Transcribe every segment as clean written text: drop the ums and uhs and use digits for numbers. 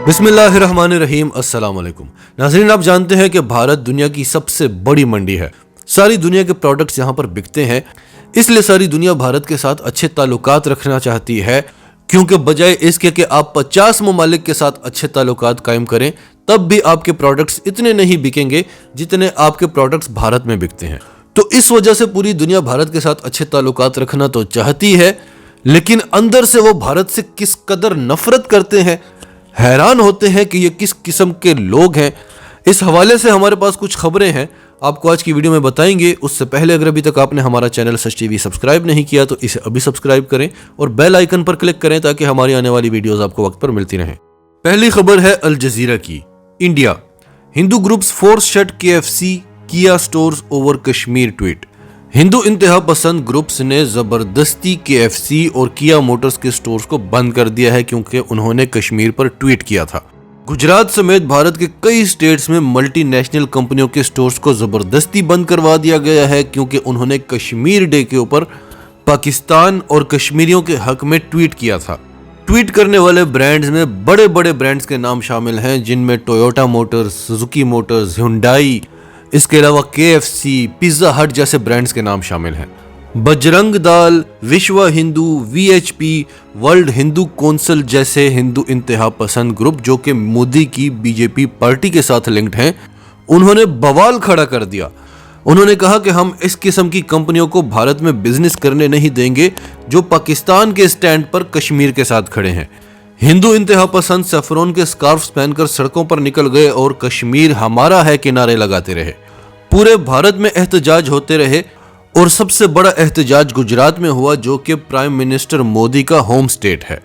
बिस्मिल्लाहिर्रहमानिर्रहीम। अस्सलाम वालेकुम नाज़रीन, आप जानते हैं कि भारत दुनिया की सबसे बड़ी मंडी है। सारी दुनिया के प्रोडक्ट्स यहाँ पर बिकते हैं, इसलिए सारी दुनिया भारत के साथ अच्छे ताल्लुकात रखना चाहती है, क्योंकि बजाय इसके कि आप 50 ममालिक के साथ अच्छे ताल्लुकात कायम करें, तब भी आपके प्रोडक्ट्स इतने नहीं बिकेंगे जितने आपके प्रोडक्ट्स भारत में बिकते हैं। तो इस वजह से पूरी दुनिया भारत के साथ अच्छे ताल्लुकात रखना तो चाहती है, लेकिन अंदर से वो भारत से किस कदर नफरत करते हैं, हैरान होते हैं कि ये किस किस्म के लोग हैं। इस हवाले से हमारे पास कुछ खबरें हैं, आपको आज की वीडियो में बताएंगे। उससे पहले अगर अभी तक आपने हमारा चैनल सच टीवी सब्सक्राइब नहीं किया तो इसे अभी सब्सक्राइब करें और बेल आइकन पर क्लिक करें ताकि हमारी आने वाली वीडियोस आपको वक्त पर मिलती रहें। पहली खबर है अल जजीरा की। India, Hindu groups force shut KFC किया stores over Kashmir tweet. Hindu इंतहा पसंद ग्रुप्स ने जबरदस्ती KFC और किया मोटर्स के स्टोर्स को बंद कर दिया है क्योंकि उन्होंने कश्मीर पर ट्वीट किया था। गुजरात समेत भारत के कई स्टेट्स में मल्टी नेशनल कंपनियों के स्टोर्स को जबरदस्ती बंद करवा दिया गया है क्योंकि उन्होंने कश्मीर डे के ऊपर पाकिस्तान और कश्मीरियों के हक में ट्वीट किया था। ट्वीट करने वाले ब्रांड्स में बड़े बड़े ब्रांड्स के नाम शामिल हैं, जिनमें Toyota Motors, Suzuki Motors, Hyundai, इसके अलावा KFC, पिज्जा हट जैसे ब्रांड्स के नाम शामिल हैं। बजरंग दल, विश्व Hindu, VHP, world Hindu council जैसे हिंदू इंतहा पसंद ग्रुप जो कि मोदी की BJP पार्टी के साथ लिंक्ड हैं, उन्होंने बवाल खड़ा कर दिया। उन्होंने कहा कि हम इस किस्म की कंपनियों को भारत में बिजनेस करने नहीं देंगे जो पाकिस्तान के स्टैंड पर कश्मीर के साथ खड़े हैं। हिंदू इंतहा पसंद सैफरॉन के स्कार्फ्स पहनकर सड़कों पर निकल गए और कश्मीर हमारा है के नारे लगाते रहे। पूरे भारत में एहतजाज होते रहे और सबसे बड़ा एहतजाज गुजरात में हुआ जो कि प्राइम मिनिस्टर मोदी का होम स्टेट है।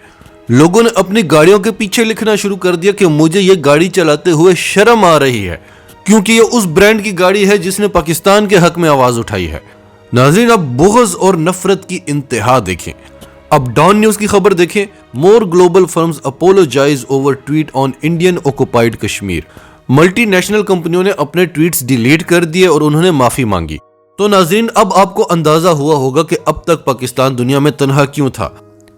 लोगों ने अपनी गाड़ियों के पीछे लिखना शुरू कर दिया कि मुझे ये गाड़ी चलाते हुए शर्म आ रही है क्योंकि ये उस ब्रांड की गाड़ी है जिसने पाकिस्तान के हक में आवाज उठाई है। नाज़रीन, अब बुग़्ज़ और नफरत की इंतहा देखें। अब डॉन न्यूज की खबर देखें। More global firms apologise over tweet on Indian occupied Kashmir. Multinational कंपनियों ने अपने ट्वीट्स डिलीट कर दिए और उन्होंने माफी मांगी। तो नाज़रीन, अब आपको अंदाजा हुआ होगा कि अब तक पाकिस्तान दुनिया में तन्हा क्यों था।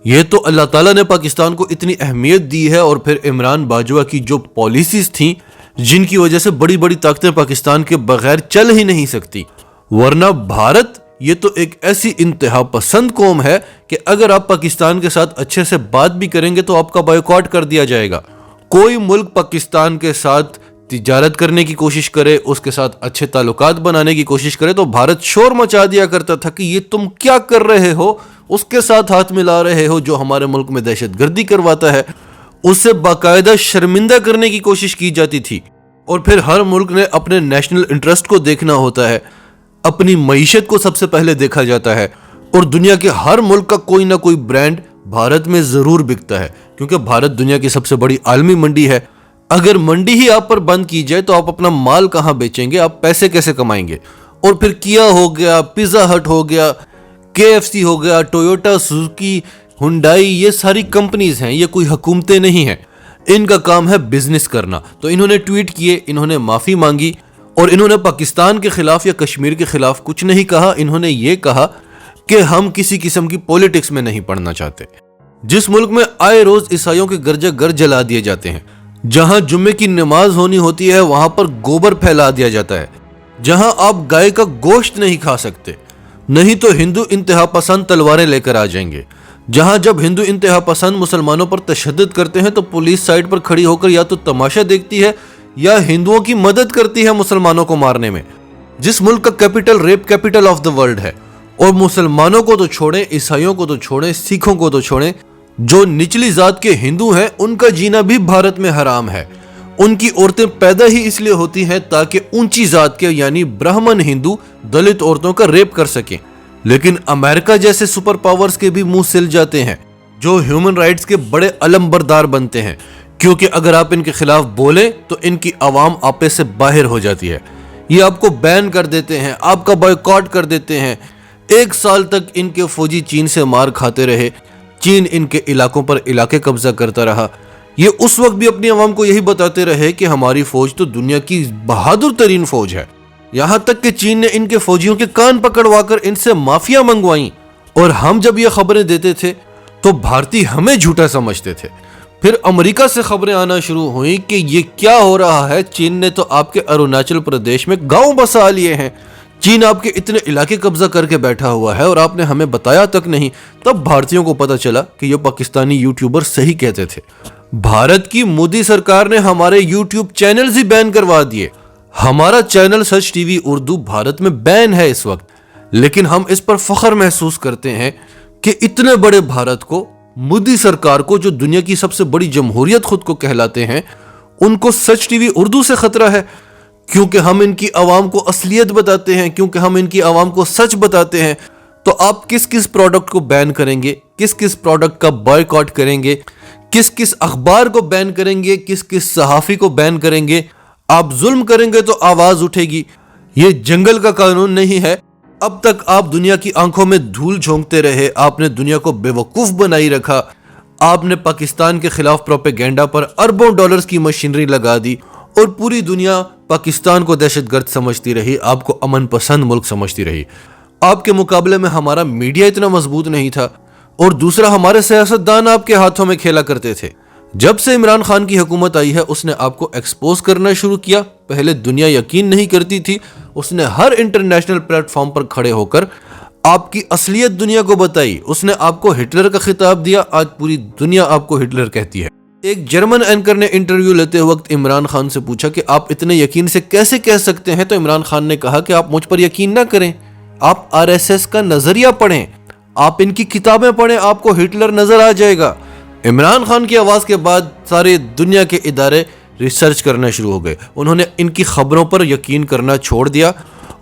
यह तो अल्लाह ताला ने पाकिस्तान को इतनी अहमियत दी है और फिर इमरान बाजवा की जो पॉलिसीज थी जिनकी वजह से बड़ी बड़ी ताकतें पाकिस्तान के बगैर चल ही नहीं सकती। वरना भारत ये तो एक ऐसी इंतहा पसंद कौम है कि अगर आप पाकिस्तान के साथ अच्छे से बात भी करेंगे तो आपका बॉयकॉट कर दिया जाएगा। कोई मुल्क पाकिस्तान के साथ तिजारत करने की कोशिश करे, उसके साथ अच्छे ताल्लुकात बनाने की कोशिश करे तो भारत शोर मचा दिया करता था कि ये तुम क्या कर रहे हो, उसके साथ हाथ मिला रहे हो जो हमारे मुल्क में दहशतगर्दी करवाता है। उससे बाकायदा शर्मिंदा करने की कोशिश की जाती थी। और फिर हर मुल्क ने अपने नेशनल इंटरेस्ट को देखना होता है, अपनी मईशत को सबसे पहले देखा जाता है और दुनिया के हर मुल्क का कोई ना कोई ब्रांड भारत में जरूर बिकता है क्योंकि भारत दुनिया की सबसे बड़ी आलमी मंडी है। अगर मंडी ही आप पर बंद की जाए तो आप अपना माल कहां बेचेंगे, आप पैसे कैसे कमाएंगे। और फिर किया हो गया, पिज्जा हट हो गया, KFC हो गया, टोयोटा, सुजुकी, हुंडई, ये सारी कंपनीज हैं, ये कोई हुकूमतें नहीं हैं। इनका काम है बिजनेस करना। तो इन्होंने ट्वीट किए, इन्होंने माफी मांगी और इन्होंने पाकिस्तान के खिलाफ या कश्मीर के खिलाफ कुछ नहीं कहा। इन्होंने ये कहा कि हम किसी किस्म की पॉलिटिक्स में नहीं पड़ना चाहते। जिस मुल्क में आए रोज ईसाइयों के गिरजा घर जला दिए जाते हैं, जहां जुम्मे की नमाज होनी होती है वहां पर गोबर फैला दिया जाता है, जहां आप गाय का गोश्त नहीं खा सकते, नहीं तो हिंदू इंतहा पसंद तलवारें लेकर आ जाएंगे, जहां जब हिंदू इंतहा पसंद मुसलमानों पर तशद्दुद करते हैं तो पुलिस साइड पर खड़ी होकर या तो तमाशा देखती है या हिंदुओं की मदद करती है मुसलमानों को मारने में। जिस मुल्क का capital rape capital of the world है, और मुसलमानों को तो छोड़ें, ईसाइयों को तो छोड़ें, सिखों को तो छोड़ें, जो निचली जात के हिंदू हैं उनका जीना भी भारत में हराम है। उनकी औरतें पैदा ही इसलिए होती हैं ताकि ऊंची जात के यानी ब्राह्मण हिंदू दलित औरतों का रेप कर सकें। लेकिन अमेरिका जैसे सुपर पावर्स के भी मुंह सिल जाते हैं जो ह्यूमन राइट्स के बड़े अलमबरदार बनते हैं, क्योंकि अगर आप इनके खिलाफ बोलें तो इनकी आवाम आपे से बाहर हो जाती है। ये आपको बैन कर देते हैं, आपका बॉयकॉट कर देते हैं। 1 साल तक इनके फौजी चीन से मार खाते रहे, चीन इनके इलाकों पर इलाके कब्जा करता रहा। ये उस वक्त भी अपनी आवाम को यही बताते रहे कि हमारी फौज तो दुनिया की बहादुर तरीन फौज है। यहां तक कि चीन ने इनके फौजियों के कान पकड़वाकर इनसे माफिया मंगवाई। और हम जब ये खबरें देते थे तो भारतीय हमें झूठा समझते थे। फिर अमेरिका से खबरें आना शुरू हुई कि ये क्या हो रहा है, चीन ने तो आपके अरुणाचल प्रदेश में गांव बसा लिए हैं, चीन आपके इतने इलाके कब्जा करके बैठा हुआ है और आपने हमें बताया तक नहीं। तब भारतीयों को पता चला कि ये पाकिस्तानी यूट्यूबर सही कहते थे। भारत की मोदी सरकार ने हमारे यूट्यूब चैनल्स ही बैन करवा दिए। हमारा चैनल सच टीवी उर्दू भारत में बैन है इस वक्त, लेकिन हम इस पर फख्र महसूस करते हैं कि इतने बड़े भारत को, मोदी सरकार को, जो दुनिया की सबसे बड़ी जमहूरियत खुद को कहलाते हैं, उनको सच टीवी उर्दू से खतरा है, क्योंकि हम इनकी आवाम को असलियत बताते हैं, क्योंकि हम इनकी आवाम को सच बताते हैं। तो आप किस किस प्रोडक्ट को बैन करेंगे, किस किस प्रोडक्ट का बॉयकॉट करेंगे, किस किस अखबार को बैन करेंगे, किस किस सहाफी को बैन करेंगे? आप जुल्म करेंगे तो आवाज उठेगी। ये जंगल का कानून नहीं है। अब तक आप दुनिया की आंखों में धूल झोंकते रहे, आपने दुनिया को बेवकूफ बनाई रखा, आपने पाकिस्तान के खिलाफ प्रोपेगेंडा पर अरबों डॉलर्स की मशीनरी लगा दी और पूरी दुनिया पाकिस्तान को दहशतगर्द समझती रही, आपको अमन पसंद मुल्क समझती रही। आपके मुकाबले में हमारा मीडिया इतना मजबूत नहीं था और दूसरा, हमारे सियासतदान आपके हाथों में खेला करते थे। जब से इमरान खान की हुकूमत आई है, उसने आपको एक्सपोज करना शुरू किया। पहले दुनिया यकीन नहीं करती थी, उसने हर इंटरनेशनल प्लेटफॉर्म पर खड़े होकर आपकी असलियत दुनिया को बताई। उसने आपको हिटलर का खिताब दिया, आज पूरी दुनिया आपको हिटलर कहती है। एक जर्मन एंकर ने इंटरव्यू लेते वक्त इमरान खान से पूछा कि आप इतने यकीन से कैसे कह सकते हैं, तो इमरान खान ने कहा कि आप मुझ पर यकीन ना करें, आप आरएसएस का नजरिया पढ़ें, आप इनकी किताबें पढ़ें, आपको हिटलर नजर आ जाएगा। इमरान खान की आवाज के बाद सारे दुनिया के इदारे रिसर्च करना शुरू हो गए। उन्होंने इनकी खबरों पर यकीन करना छोड़ दिया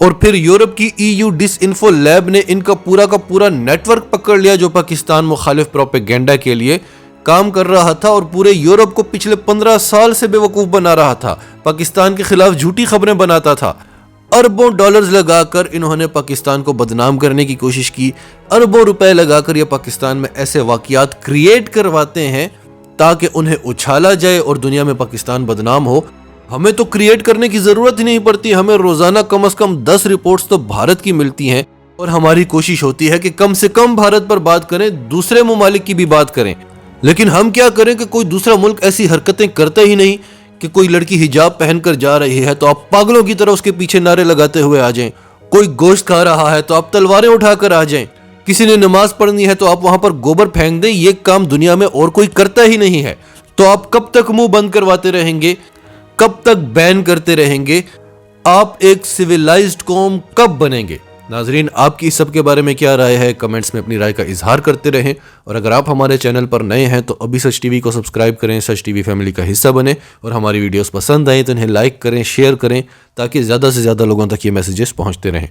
और फिर यूरोप की EU डिसइंफो लैब ने इनका पूरा का पूरा नेटवर्क पकड़ लिया, जो पाकिस्तान मुखालिफ प्रोपेगेंडा के लिए काम कर रहा था और पूरे यूरोप को पिछले 15 साल से बेवकूफ बना रहा था, पाकिस्तान के खिलाफ झूठी खबरें बनाता था। अरबों डॉलर्स लगाकर इन्होंने पाकिस्तान को बदनाम करने की कोशिश की। अरबों रुपए लगाकर ये पाकिस्तान में ऐसे वाकयात क्रिएट करवाते हैं ताकि उन्हें उछाला जाए और दुनिया में पाकिस्तान बदनाम हो। हमें तो क्रिएट करने की जरूरत ही नहीं पड़ती, हमें रोजाना कम से कम 10 रिपोर्ट्स तो भारत की मिलती हैं और हमारी कोशिश होती है कि कम से कम भारत पर बात करें, दूसरे ममालिक की भी बात करें। लेकिन हम क्या करें कि कोई दूसरा मुल्क ऐसी हरकतें करते ही नहीं कि कोई लड़की हिजाब पहनकर जा रही है तो आप पागलों की तरह उसके पीछे नारे लगाते हुए आ जाएं, कोई गोश्त खा रहा है तो आप तलवारें उठाकर आ जाएं, किसी ने नमाज पढ़नी है तो आप वहां पर गोबर फेंक दें। ये काम दुनिया में और कोई करता ही नहीं है। तो आप कब तक मुंह बंद करवाते रहेंगे, कब तक बैन करते रहेंगे? आप एक सिविलाइज्ड कौम कब बनेंगे? नाजरीन, आपकी इस सब के बारे में क्या राय है? कमेंट्स में अपनी राय का इजहार करते रहें और अगर आप हमारे चैनल पर नए हैं तो अभी सच टीवी को सब्सक्राइब करें, सच टीवी फैमिली का हिस्सा बने और हमारी वीडियोस पसंद आए तो इन्हें लाइक करें, शेयर करें ताकि ज़्यादा से ज़्यादा लोगों तक ये मैसेजेस पहुंचते रहें।